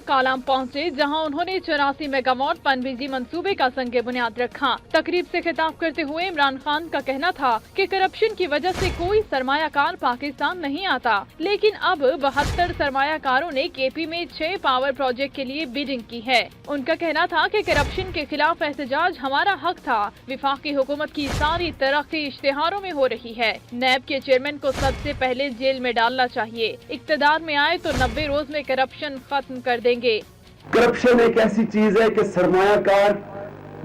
कालाम पहुंचे, जहां उन्होंने 84 मेगावाट पनबिजली मंसूबे का संग बुनियाद रखा। तकरीब से खिताब करते हुए इमरान खान का कहना था कि करप्शन की वजह से कोई सरमायाकार पाकिस्तान नहीं आता, लेकिन अब 72 सरमायाकारों ने केपी में 6 पावर प्रोजेक्ट के लिए बिडिंग की है। उनका कहना था कि करप्शन के खिलाफ एहतजाज हमारा हक था। विफाकी हुकूमत की सारी तरक्की इश्तिहारों में हो रही है। नैब के चेयरमैन को सबसे पहले जेल में डालना चाहिए। इक्तदार में आए तो 90 रोज में करप्शन खत्म कर देंगे। करप्शन एक ऐसी चीज है कि सरमायाकार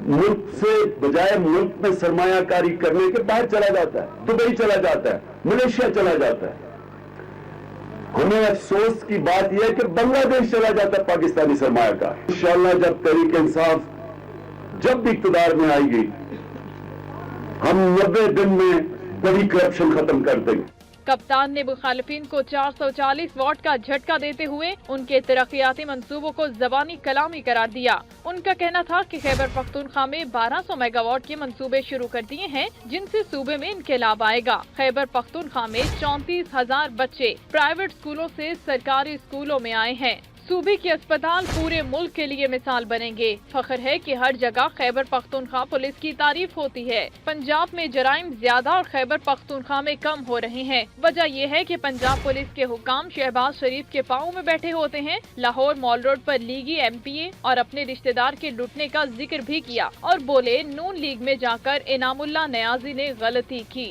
मुल्क से बजाय मुल्क में सरमायाकारी करने के बाहर चला जाता है, दुबई चला जाता है, मलेशिया चला जाता है। हमें अफसोस की बात यह है कि बांग्लादेश चला जाता है पाकिस्तानी सरमायाकार। इंशाअल्लाह जब तहरीक इंसाफ जब भी इक़्तिदार में आएगी, हम 90 दिन में बड़ी करप्शन खत्म कर देंगे। कप्तान ने मुखालिफिन को 440 वाट का झटका देते हुए उनके तरक्याती मंसूबों को ज़बानी कलामी करार दिया। उनका कहना था कि खैबर पख्तूनख्वा में 1200 मेगावाट के मंसूबे शुरू कर दिए हैं, जिनसे सूबे में इनकलाब आएगा। खैबर पख्तूनख्वा में 34,000 बच्चे प्राइवेट स्कूलों से सरकारी स्कूलों में आए हैं। सूबे के अस्पताल पूरे मुल्क के लिए मिसाल बनेंगे। फख्र है कि हर जगह खैबर पख्तूनख्वा पुलिस की तारीफ होती है। पंजाब में जराइम ज्यादा और खैबर पख्तूनख्वा में कम हो रहे हैं। वजह यह है कि पंजाब पुलिस के हुकाम शहबाज शरीफ के पाँव में बैठे होते हैं। लाहौर मॉल रोड पर लीगी MPA और अपने रिश्तेदार के लुटने का जिक्र भी किया और बोले नून लीग में जाकर इनामुल्लाह नियाजी ने गलती की।